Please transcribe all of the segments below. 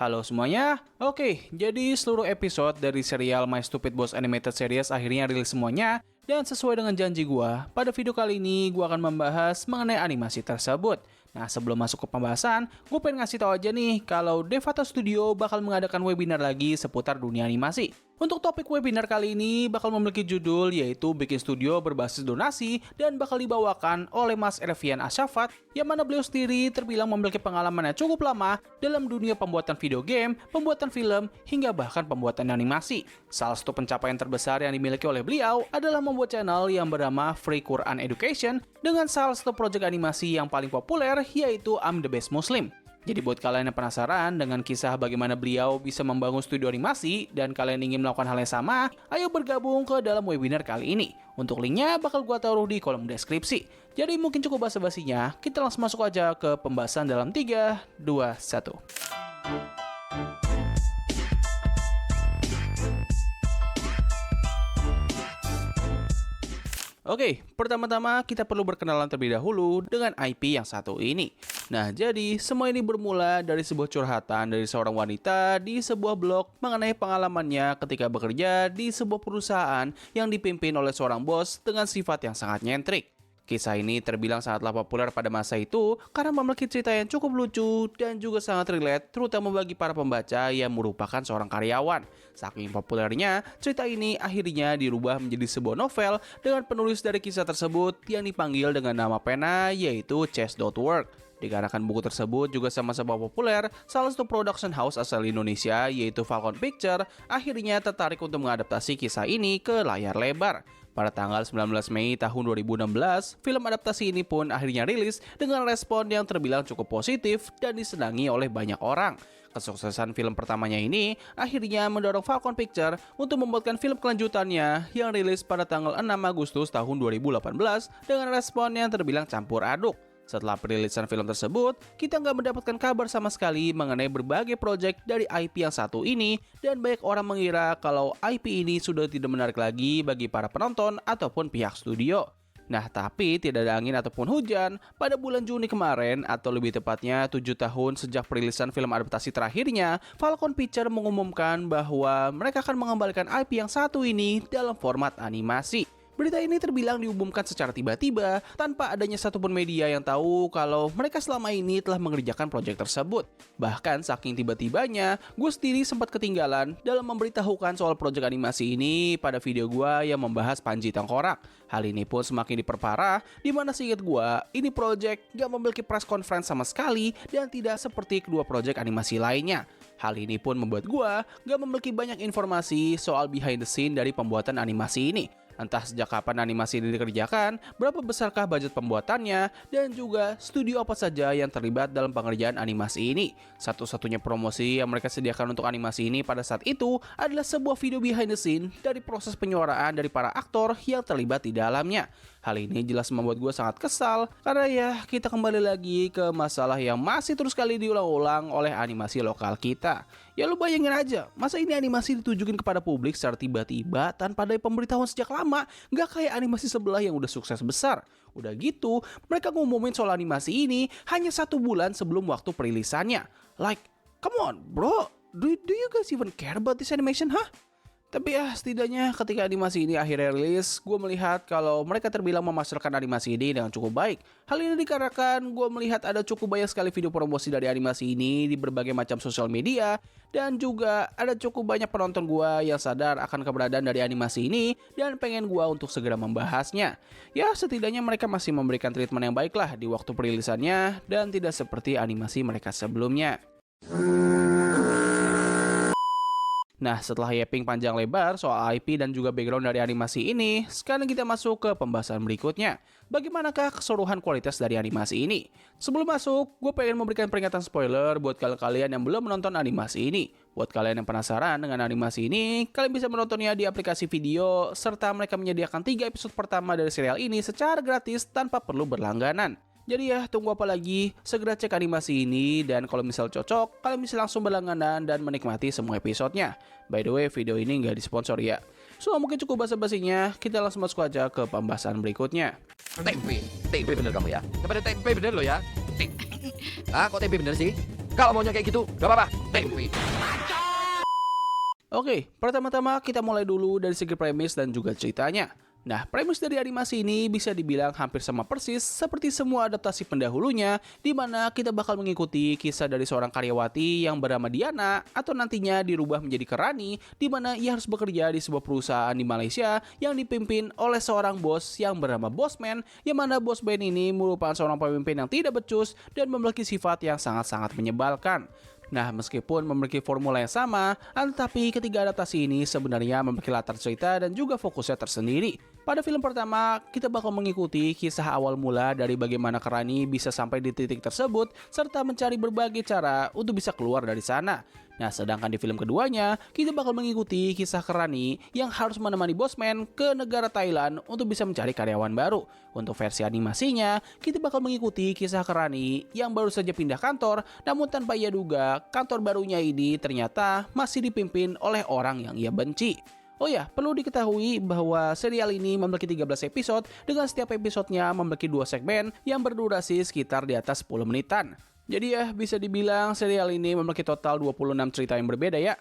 Halo semuanya, oke, jadi seluruh episode dari serial My Stupid Boss Animated Series akhirnya rilis semuanya. Dan sesuai dengan janji gua, pada video kali ini gua akan membahas mengenai animasi tersebut. Nah, sebelum masuk ke pembahasan, gue pengen ngasih tahu aja nih kalau Devata Studio bakal mengadakan webinar lagi seputar dunia animasi. Untuk topik webinar kali ini bakal memiliki judul yaitu bikin studio berbasis donasi dan bakal dibawakan oleh Mas Ervian Asyafat yang mana beliau sendiri terbilang memiliki pengalaman yang cukup lama dalam dunia pembuatan video game, pembuatan film, hingga bahkan pembuatan animasi. Salah satu pencapaian terbesar yang dimiliki oleh beliau adalah membuat channel yang bernama Free Quran Education dengan salah satu proyek animasi yang paling populer yaitu I'm the Best Muslim. Jadi buat kalian yang penasaran dengan kisah bagaimana beliau bisa membangun studio animasi dan kalian ingin melakukan hal yang sama, ayo bergabung ke dalam webinar kali ini. Untuk linknya bakal gua taruh di kolom deskripsi. Jadi mungkin cukup basa-basinya, kita langsung masuk aja ke pembahasan dalam 3, 2, 1. Oke, pertama-tama kita perlu berkenalan terlebih dahulu dengan IP yang satu ini. Nah, jadi semua ini bermula dari sebuah curhatan dari seorang wanita di sebuah blog mengenai pengalamannya ketika bekerja di sebuah perusahaan yang dipimpin oleh seorang bos dengan sifat yang sangat nyentrik. Kisah ini terbilang sangatlah populer pada masa itu karena memiliki cerita yang cukup lucu dan juga sangat relate terutama bagi para pembaca yang merupakan seorang karyawan. Saking populernya, cerita ini akhirnya dirubah menjadi sebuah novel dengan penulis dari kisah tersebut yang dipanggil dengan nama pena yaitu Chess.work. Dikarenakan buku tersebut juga sama-sama populer, salah satu production house asal Indonesia yaitu Falcon Picture akhirnya tertarik untuk mengadaptasi kisah ini ke layar lebar. Pada tanggal 19 Mei tahun 2016, film adaptasi ini pun akhirnya rilis dengan respon yang terbilang cukup positif dan disenangi oleh banyak orang. Kesuksesan film pertamanya ini akhirnya mendorong Falcon Picture untuk membuatkan film kelanjutannya yang rilis pada tanggal 6 Agustus tahun 2018 dengan respon yang terbilang campur aduk. Setelah perilisan film tersebut, kita nggak mendapatkan kabar sama sekali mengenai berbagai proyek dari IP yang satu ini dan banyak orang mengira kalau IP ini sudah tidak menarik lagi bagi para penonton ataupun pihak studio. Nah, tapi tidak ada angin ataupun hujan, pada bulan Juni kemarin atau lebih tepatnya 7 tahun sejak perilisan film adaptasi terakhirnya, Falcon Picture mengumumkan bahwa mereka akan mengembalikan IP yang satu ini dalam format animasi. Berita ini terbilang diumumkan secara tiba-tiba tanpa adanya satupun media yang tahu kalau mereka selama ini telah mengerjakan proyek tersebut. Bahkan saking tiba-tibanya, gue sendiri sempat ketinggalan dalam memberitahukan soal proyek animasi ini pada video gue yang membahas Panji Tengkorak. Hal ini pun semakin diperparah, dimana seingat gue, ini proyek gak memiliki press conference sama sekali dan tidak seperti kedua proyek animasi lainnya. Hal ini pun membuat gue gak memiliki banyak informasi soal behind the scene dari pembuatan animasi ini. Entah sejak kapan animasi ini dikerjakan, berapa besarkah budget pembuatannya, dan juga studio apa saja yang terlibat dalam pengerjaan animasi ini. Satu-satunya promosi yang mereka sediakan untuk animasi ini pada saat itu adalah sebuah video behind the scene dari proses penyuaraan dari para aktor yang terlibat di dalamnya. Hal ini jelas membuat gue sangat kesal, karena ya kita kembali lagi ke masalah yang masih terus kali diulang-ulang oleh animasi lokal kita. Ya lu bayangin aja, masa ini animasi ditujukin kepada publik secara tiba-tiba tanpa ada pemberitahuan sejak lama, gak kayak animasi sebelah yang udah sukses besar. Udah gitu, mereka ngumumin soal animasi ini hanya 1 bulan sebelum waktu perilisannya. Like, come on bro, do you guys even care about this animation, huh? Tapi ya setidaknya ketika animasi ini akhirnya rilis, gue melihat kalau mereka terbilang memasarkan animasi ini dengan cukup baik. Hal ini dikarenakan gue melihat ada cukup banyak sekali video promosi dari animasi ini di berbagai macam sosial media. Dan juga ada cukup banyak penonton gue yang sadar akan keberadaan dari animasi ini dan pengen gue untuk segera membahasnya. Ya setidaknya mereka masih memberikan treatment yang baik lah di waktu perilisannya dan tidak seperti animasi mereka sebelumnya. Nah, setelah yapping panjang lebar soal IP dan juga background dari animasi ini, sekarang kita masuk ke pembahasan berikutnya. Bagaimanakah keseluruhan kualitas dari animasi ini? Sebelum masuk, gue pengen memberikan peringatan spoiler buat kalian yang belum menonton animasi ini. Buat kalian yang penasaran dengan animasi ini, kalian bisa menontonnya di aplikasi video, serta mereka menyediakan 3 episode pertama dari serial ini secara gratis tanpa perlu berlangganan. Jadi ya, tunggu apa lagi? Segera cek animasi ini dan kalau misal cocok, kalian bisa langsung berlangganan dan menikmati semua episodenya. By the way, video ini nggak disponsor ya. So, mungkin cukup basa-basinya, kita langsung masuk aja ke pembahasan berikutnya. Tempe bener kamu ya. Kepada tempe bener lo ya. Ah, kok tempe bener sih? Kalau maunya kayak gitu, gak apa-apa. Oke, pertama-tama kita mulai dulu dari segi premis dan juga ceritanya. Nah, premis dari animasi ini bisa dibilang hampir sama persis seperti semua adaptasi pendahulunya, di mana kita bakal mengikuti kisah dari seorang karyawati yang bernama Diana atau nantinya dirubah menjadi Kerani, di mana ia harus bekerja di sebuah perusahaan di Malaysia yang dipimpin oleh seorang bos yang bernama Bosman, yang mana Bosman ini merupakan seorang pemimpin yang tidak becus dan memiliki sifat yang sangat-sangat menyebalkan. Nah, meskipun memiliki formula yang sama, tetapi ketiga adaptasi ini sebenarnya memiliki latar cerita dan juga fokusnya tersendiri. Pada film pertama, kita bakal mengikuti kisah awal mula dari bagaimana Kerani bisa sampai di titik tersebut, serta mencari berbagai cara untuk bisa keluar dari sana. Nah, sedangkan di film keduanya, kita bakal mengikuti kisah Kerani yang harus menemani Bosman ke negara Thailand untuk bisa mencari karyawan baru. Untuk versi animasinya, kita bakal mengikuti kisah Kerani yang baru saja pindah kantor, namun tanpa ia duga, kantor barunya ini ternyata masih dipimpin oleh orang yang ia benci. Oh ya, perlu diketahui bahwa serial ini memiliki 13 episode dengan setiap episodenya memiliki 2 segmen yang berdurasi sekitar di atas 10 menitan. Jadi ya, bisa dibilang serial ini memiliki total 26 cerita yang berbeda ya.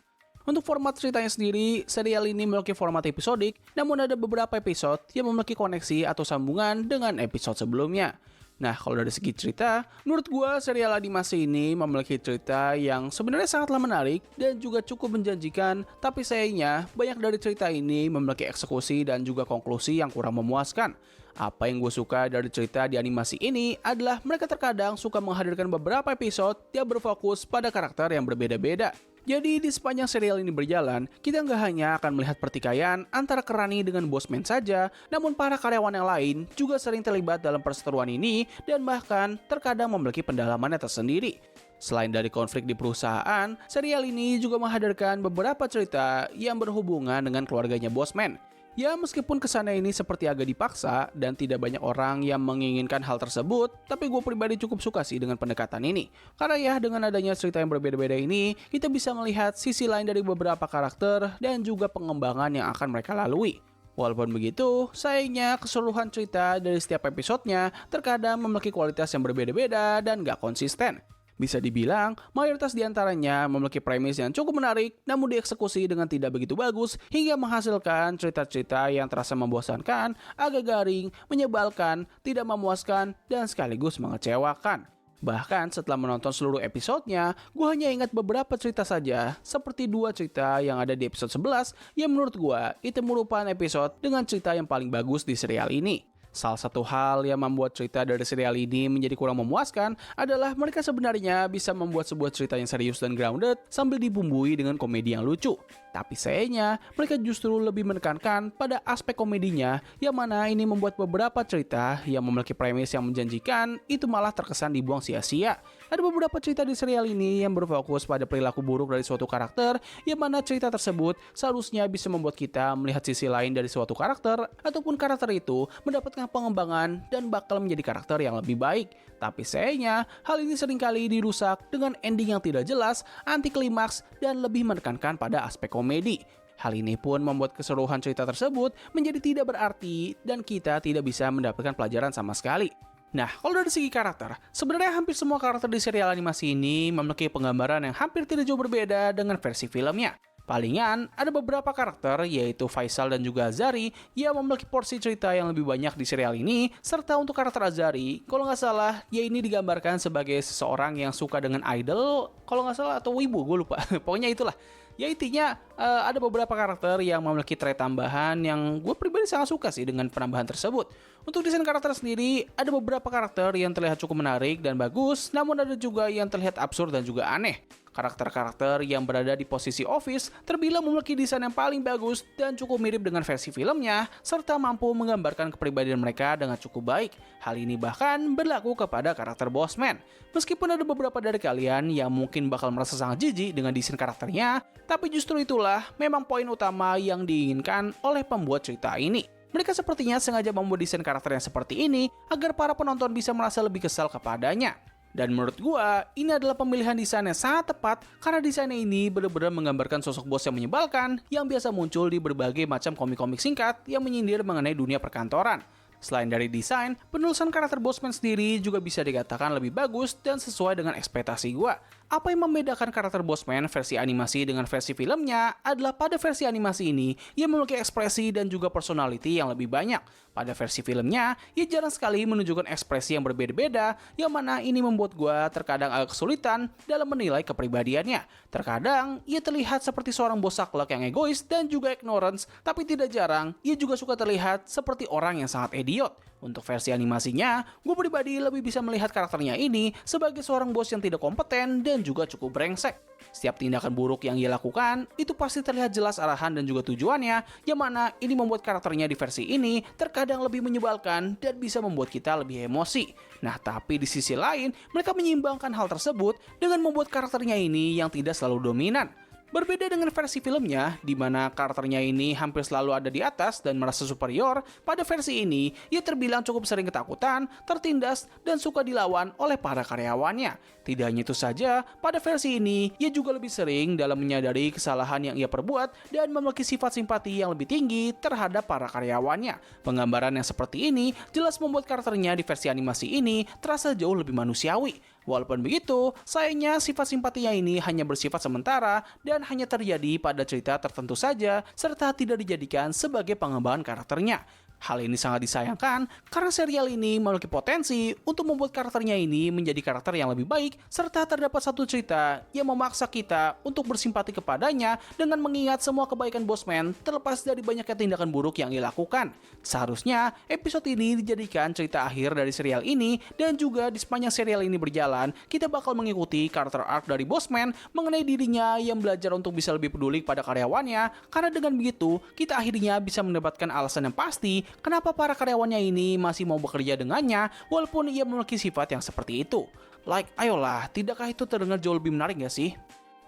Untuk format ceritanya sendiri, serial ini memiliki format episodik, namun ada beberapa episode yang memiliki koneksi atau sambungan dengan episode sebelumnya. Nah, kalau dari segi cerita, menurut gua serial animasi ini memiliki cerita yang sebenarnya sangatlah menarik dan juga cukup menjanjikan, tapi sayangnya banyak dari cerita ini memiliki eksekusi dan juga konklusi yang kurang memuaskan. Apa yang gue suka dari cerita di animasi ini adalah mereka terkadang suka menghadirkan beberapa episode yang berfokus pada karakter yang berbeda-beda. Jadi di sepanjang serial ini berjalan, kita nggak hanya akan melihat pertikaian antara Kerani dengan Bosman saja, namun para karyawan yang lain juga sering terlibat dalam perseteruan ini dan bahkan terkadang memiliki pendalamannya tersendiri. Selain dari konflik di perusahaan, serial ini juga menghadirkan beberapa cerita yang berhubungan dengan keluarganya Bosman. Ya, meskipun kesannya ini seperti agak dipaksa dan tidak banyak orang yang menginginkan hal tersebut, tapi gue pribadi cukup suka sih dengan pendekatan ini. Karena ya, dengan adanya cerita yang berbeda-beda ini, kita bisa melihat sisi lain dari beberapa karakter dan juga pengembangan yang akan mereka lalui. Walaupun begitu, sayangnya keseluruhan cerita dari setiap episodenya terkadang memiliki kualitas yang berbeda-beda dan gak konsisten. Bisa dibilang, mayoritas diantaranya memiliki premis yang cukup menarik, namun dieksekusi dengan tidak begitu bagus, hingga menghasilkan cerita-cerita yang terasa membosankan, agak garing, menyebalkan, tidak memuaskan, dan sekaligus mengecewakan. Bahkan setelah menonton seluruh episodenya, gue hanya ingat beberapa cerita saja, seperti 2 cerita yang ada di episode 11, yang menurut gue itu merupakan episode dengan cerita yang paling bagus di serial ini. Salah satu hal yang membuat cerita dari serial ini menjadi kurang memuaskan adalah mereka sebenarnya bisa membuat sebuah cerita yang serius dan grounded sambil dibumbui dengan komedi yang lucu. Tapi sayangnya, mereka justru lebih menekankan pada aspek komedinya, yang mana ini membuat beberapa cerita yang memiliki premis yang menjanjikan itu malah terkesan dibuang sia-sia. Ada beberapa cerita di serial ini yang berfokus pada perilaku buruk dari suatu karakter, yang mana cerita tersebut seharusnya bisa membuat kita melihat sisi lain dari suatu karakter, ataupun karakter itu mendapatkan pengembangan dan bakal menjadi karakter yang lebih baik. Tapi sayangnya, hal ini seringkali dirusak dengan ending yang tidak jelas, anti klimaks, dan lebih menekankan pada aspek komedi. Hal ini pun membuat keseluruhan cerita tersebut menjadi tidak berarti dan kita tidak bisa mendapatkan pelajaran sama sekali. Nah, kalau dari segi karakter, sebenarnya hampir semua karakter di serial animasi ini memiliki penggambaran yang hampir tidak jauh berbeda dengan versi filmnya. Palingan, ada beberapa karakter yaitu Faisal dan juga Azari yang memiliki porsi cerita yang lebih banyak di serial ini, serta untuk karakter Azari, kalau nggak salah, dia ini digambarkan sebagai seseorang yang suka dengan idol, kalau nggak salah, atau wibu, gue lupa. Pokoknya itulah. Ya intinya ada beberapa karakter yang memiliki trait tambahan yang gue pribadi sangat suka sih dengan penambahan tersebut. Untuk desain karakter sendiri, ada beberapa karakter yang terlihat cukup menarik dan bagus, namun ada juga yang terlihat absurd dan juga aneh. Karakter-karakter yang berada di posisi Office terbilang memiliki desain yang paling bagus dan cukup mirip dengan versi filmnya, serta mampu menggambarkan kepribadian mereka dengan cukup baik. Hal ini bahkan berlaku kepada karakter Bosman. Meskipun ada beberapa dari kalian yang mungkin bakal merasa sangat jijik dengan desain karakternya, tapi justru itulah memang poin utama yang diinginkan oleh pembuat cerita ini. Mereka sepertinya sengaja membuat desain karakter yang seperti ini agar para penonton bisa merasa lebih kesal kepadanya. Dan menurut gua, ini adalah pemilihan desain yang sangat tepat karena desainnya ini benar-benar menggambarkan sosok bos yang menyebalkan yang biasa muncul di berbagai macam komik-komik singkat yang menyindir mengenai dunia perkantoran. Selain dari desain, penulisan karakter Bosman sendiri juga bisa dikatakan lebih bagus dan sesuai dengan ekspektasi gua. apa yang membedakan karakter Bossman versi animasi dengan versi filmnya adalah pada versi animasi ini, ia memiliki ekspresi dan juga personality yang lebih banyak. Pada versi filmnya, ia jarang sekali menunjukkan ekspresi yang berbeda-beda, yang mana ini membuat gue terkadang agak kesulitan dalam menilai kepribadiannya. Terkadang, ia terlihat seperti seorang bos saklek yang egois dan juga ignorance, tapi tidak jarang, ia juga suka terlihat seperti orang yang sangat idiot. Untuk versi animasinya, gue pribadi lebih bisa melihat karakternya ini sebagai seorang bos yang tidak kompeten dan juga cukup brengsek. Setiap tindakan buruk yang ia lakukan, itu pasti terlihat jelas arahan dan juga tujuannya, yang mana ini membuat karakternya di versi ini terkadang lebih menyebalkan dan bisa membuat kita lebih emosi. Nah, tapi di sisi lain, mereka menyeimbangkan hal tersebut dengan membuat karakternya ini yang tidak selalu dominan. Berbeda dengan versi filmnya, di mana karakternya ini hampir selalu ada di atas dan merasa superior, pada versi ini, ia terbilang cukup sering ketakutan, tertindas, dan suka dilawan oleh para karyawannya. Tidak hanya itu saja, pada versi ini, ia juga lebih sering dalam menyadari kesalahan yang ia perbuat dan memiliki sifat simpati yang lebih tinggi terhadap para karyawannya. Penggambaran yang seperti ini jelas membuat karakternya di versi animasi ini terasa jauh lebih manusiawi. Walaupun begitu, sayangnya sifat simpatinya ini hanya bersifat sementara dan hanya terjadi pada cerita tertentu saja serta tidak dijadikan sebagai pengembangan karakternya. Hal ini sangat disayangkan karena serial ini memiliki potensi untuk membuat karakternya ini menjadi karakter yang lebih baik serta terdapat satu cerita yang memaksa kita untuk bersimpati kepadanya dengan mengingat semua kebaikan Bossman terlepas dari banyaknya tindakan buruk yang ia lakukan. Seharusnya episode ini dijadikan cerita akhir dari serial ini dan juga di sepanjang serial ini berjalan kita bakal mengikuti karakter arc dari Bossman mengenai dirinya yang belajar untuk bisa lebih peduli pada karyawannya karena dengan begitu kita akhirnya bisa mendapatkan alasan yang pasti kenapa para karyawannya ini masih mau bekerja dengannya walaupun ia memiliki sifat yang seperti itu. Like, ayolah, tidakkah itu terdengar jauh lebih menarik gak sih?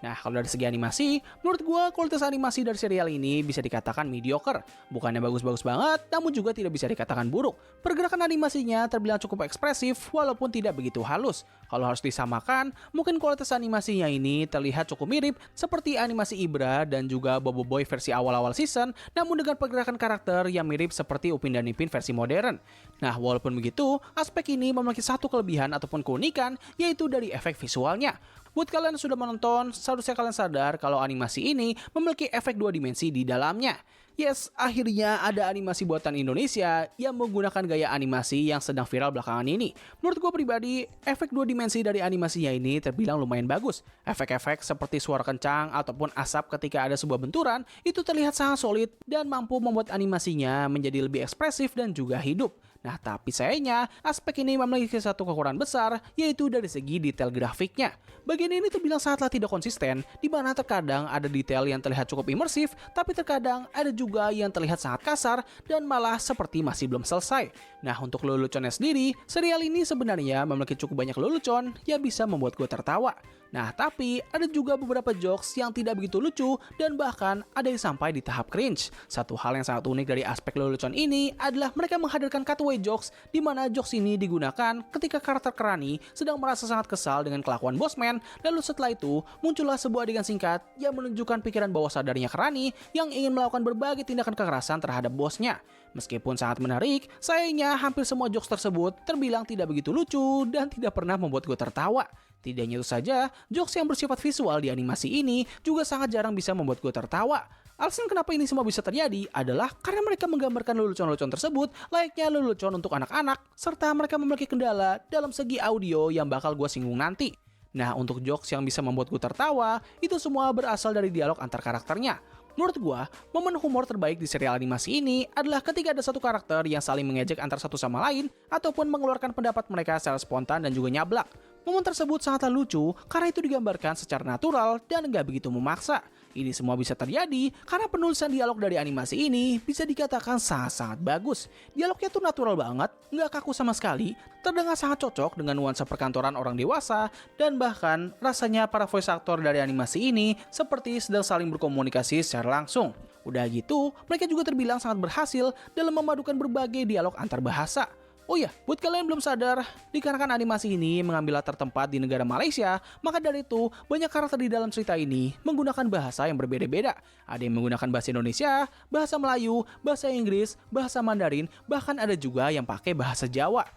Nah, kalau dari segi animasi, menurut gue kualitas animasi dari serial ini bisa dikatakan mediocre. Bukannya bagus-bagus banget, namun juga tidak bisa dikatakan buruk. Pergerakan animasinya terbilang cukup ekspresif, walaupun tidak begitu halus. Kalau harus disamakan, mungkin kualitas animasinya ini terlihat cukup mirip seperti animasi Ibra dan juga Bobo Boy versi awal-awal season, namun dengan pergerakan karakter yang mirip seperti Upin dan Ipin versi modern. Nah, walaupun begitu, aspek ini memiliki satu kelebihan ataupun keunikan, yaitu dari efek visualnya. Buat kalian yang sudah menonton, seharusnya kalian sadar kalau animasi ini memiliki efek 2 dimensi di dalamnya. Yes, akhirnya ada animasi buatan Indonesia yang menggunakan gaya animasi yang sedang viral belakangan ini. Menurut gue pribadi, efek 2 dimensi dari animasinya ini terbilang lumayan bagus. Efek-efek seperti suara kencang ataupun asap ketika ada sebuah benturan, itu terlihat sangat solid dan mampu membuat animasinya menjadi lebih ekspresif dan juga hidup. Nah, tapi sayangnya, aspek ini memiliki satu kekurangan besar, yaitu dari segi detail grafiknya. Bagian ini terbilang sangatlah tidak konsisten, di mana terkadang ada detail yang terlihat cukup imersif, tapi terkadang ada juga yang terlihat sangat kasar, dan malah seperti masih belum selesai. Nah, untuk leluconnya sendiri, serial ini sebenarnya memiliki cukup banyak lelucon yang bisa membuat gue tertawa. Nah, tapi ada juga beberapa jokes yang tidak begitu lucu dan bahkan ada yang sampai di tahap cringe. Satu hal yang sangat unik dari aspek lelucon ini adalah mereka menghadirkan cutaway jokes di mana jokes ini digunakan ketika karakter Kerani sedang merasa sangat kesal dengan kelakuan Bossman, lalu setelah itu muncullah sebuah adegan singkat yang menunjukkan pikiran bawah sadarnya Kerani yang ingin melakukan berbagai tindakan kekerasan terhadap bosnya. Meskipun sangat menarik, sayangnya hampir semua jokes tersebut terbilang tidak begitu lucu dan tidak pernah membuat gue tertawa. Tidak hanya itu saja, jokes yang bersifat visual di animasi ini juga sangat jarang bisa membuat gue tertawa. Alasan kenapa ini semua bisa terjadi adalah karena mereka menggambarkan lelucon-lelucon tersebut layaknya lelucon untuk anak-anak, serta mereka memiliki kendala dalam segi audio yang bakal gue singgung nanti. Nah, untuk jokes yang bisa membuat gue tertawa, itu semua berasal dari dialog antar karakternya. Menurut gue, momen humor terbaik di serial animasi ini adalah ketika ada satu karakter yang saling mengejek antar satu sama lain ataupun mengeluarkan pendapat mereka secara spontan dan juga nyablak. Momen tersebut sangatlah lucu karena itu digambarkan secara natural dan nggak begitu memaksa. Ini semua bisa terjadi karena penulisan dialog dari animasi ini bisa dikatakan sangat-sangat bagus. Dialognya tuh natural banget, nggak kaku sama sekali, terdengar sangat cocok dengan nuansa perkantoran orang dewasa, dan bahkan rasanya para voice actor dari animasi ini seperti sedang saling berkomunikasi secara langsung. Udah gitu, mereka juga terbilang sangat berhasil dalam memadukan berbagai dialog antar bahasa. Oh ya, buat kalian yang belum sadar, dikarenakan animasi ini mengambil latar tempat di negara Malaysia, maka dari itu banyak karakter di dalam cerita ini menggunakan bahasa yang berbeda-beda. Ada yang menggunakan bahasa Indonesia, bahasa Melayu, bahasa Inggris, bahasa Mandarin, bahkan ada juga yang pakai bahasa Jawa.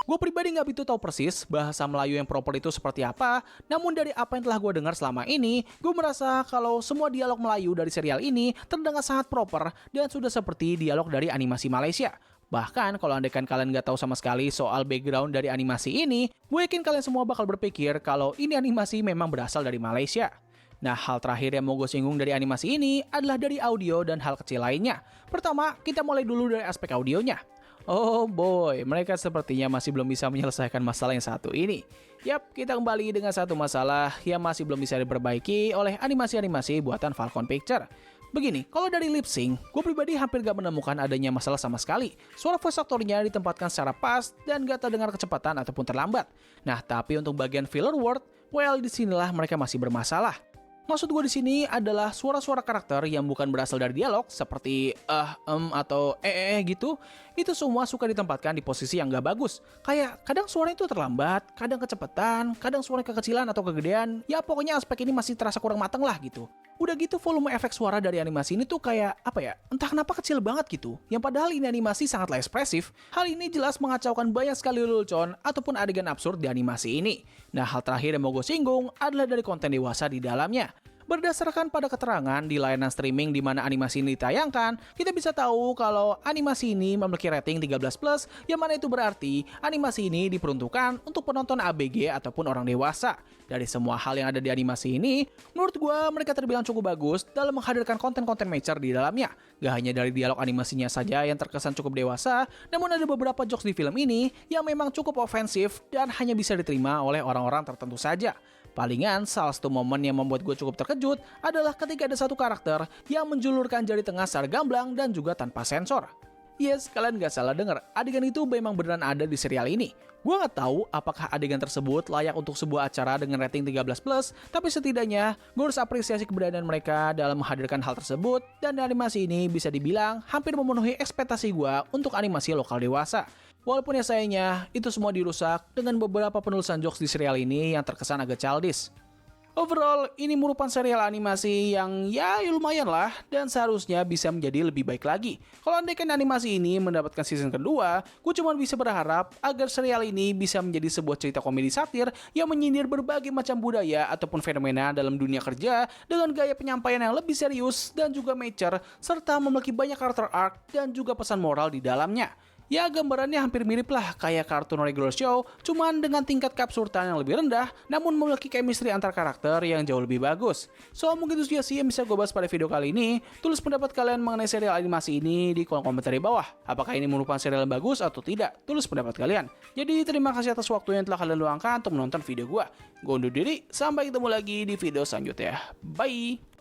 Gue pribadi nggak begitu tahu persis bahasa Melayu yang proper itu seperti apa, namun dari apa yang telah gue dengar selama ini, gue merasa kalau semua dialog Melayu dari serial ini terdengar sangat proper dan sudah seperti dialog dari animasi Malaysia. Bahkan kalau andaikan kalian nggak tahu sama sekali soal background dari animasi ini, gue yakin kalian semua bakal berpikir kalau ini animasi memang berasal dari Malaysia. Nah, hal terakhir yang mau gue singgung dari animasi ini adalah dari audio dan hal kecil lainnya. Pertama, kita mulai dulu dari aspek audionya. Oh boy, mereka sepertinya masih belum bisa menyelesaikan masalah yang satu ini. Yap, kita kembali dengan satu masalah yang masih belum bisa diperbaiki oleh animasi-animasi buatan Falcon Picture. Begini, kalau dari lip sync, gue pribadi hampir gak menemukan adanya masalah sama sekali. Suara voice actornya ditempatkan secara pas dan gak terdengar kecepatan ataupun terlambat. Nah, tapi untuk bagian filler word, well, disinilah mereka masih bermasalah. Maksud gue di sini adalah suara-suara karakter yang bukan berasal dari dialog seperti atau gitu. Itu semua suka ditempatkan di posisi yang gak bagus. Kayak kadang suaranya itu terlambat, kadang kecepatan, kadang suaranya kekecilan atau kegedean. Ya pokoknya aspek ini masih terasa kurang matang lah gitu. Udah gitu volume efek suara dari animasi ini tuh kayak apa ya? Entah kenapa kecil banget gitu. Yang padahal ini animasi sangatlah ekspresif. Hal ini jelas mengacaukan banyak sekali lelucon ataupun adegan absurd di animasi ini. Nah, hal terakhir yang mau gue singgung adalah dari konten dewasa di dalamnya. Berdasarkan pada keterangan di layanan streaming di mana animasi ini ditayangkan, kita bisa tahu kalau animasi ini memiliki rating 13+, yang mana itu berarti animasi ini diperuntukkan untuk penonton ABG ataupun orang dewasa. Dari semua hal yang ada di animasi ini, menurut gua mereka terbilang cukup bagus dalam menghadirkan konten-konten mature di dalamnya. Gak hanya dari dialog animasinya saja yang terkesan cukup dewasa, namun ada beberapa jokes di film ini yang memang cukup ofensif dan hanya bisa diterima oleh orang-orang tertentu saja. Palingan, salah satu momen yang membuat gue cukup terkejut adalah ketika ada satu karakter yang menjulurkan jari tengah secara gamblang dan juga tanpa sensor. Yes, kalian gak salah dengar, adegan itu memang beneran ada di serial ini. Gue gak tahu apakah adegan tersebut layak untuk sebuah acara dengan rating 13+, tapi setidaknya gue harus apresiasi keberanian mereka dalam menghadirkan hal tersebut, dan animasi ini bisa dibilang hampir memenuhi ekspektasi gue untuk animasi lokal dewasa. Walaupun ya sayangnya, itu semua dirusak dengan beberapa penulisan jokes di serial ini yang terkesan agak childish. Overall, ini merupakan serial animasi yang ya lumayan lah, dan seharusnya bisa menjadi lebih baik lagi. Kalau andaikan animasi ini mendapatkan season kedua, gue cuma bisa berharap agar serial ini bisa menjadi sebuah cerita komedi satir yang menyindir berbagai macam budaya ataupun fenomena dalam dunia kerja dengan gaya penyampaian yang lebih serius dan juga mature, serta memiliki banyak karakter arc dan juga pesan moral di dalamnya. Ya gambarannya hampir mirip lah kayak kartun regular show, cuman dengan tingkat keabsurdan yang lebih rendah, namun memiliki chemistry antar karakter yang jauh lebih bagus. So mungkin itu sih yang bisa gue bahas pada video kali ini. Tulis pendapat kalian mengenai serial animasi ini di kolom komentar di bawah. Apakah ini merupakan serial yang bagus atau tidak? Tulis pendapat kalian. Jadi terima kasih atas waktu yang telah kalian luangkan untuk menonton video gue. Gue undur diri, sampai ketemu lagi di video selanjutnya. Bye!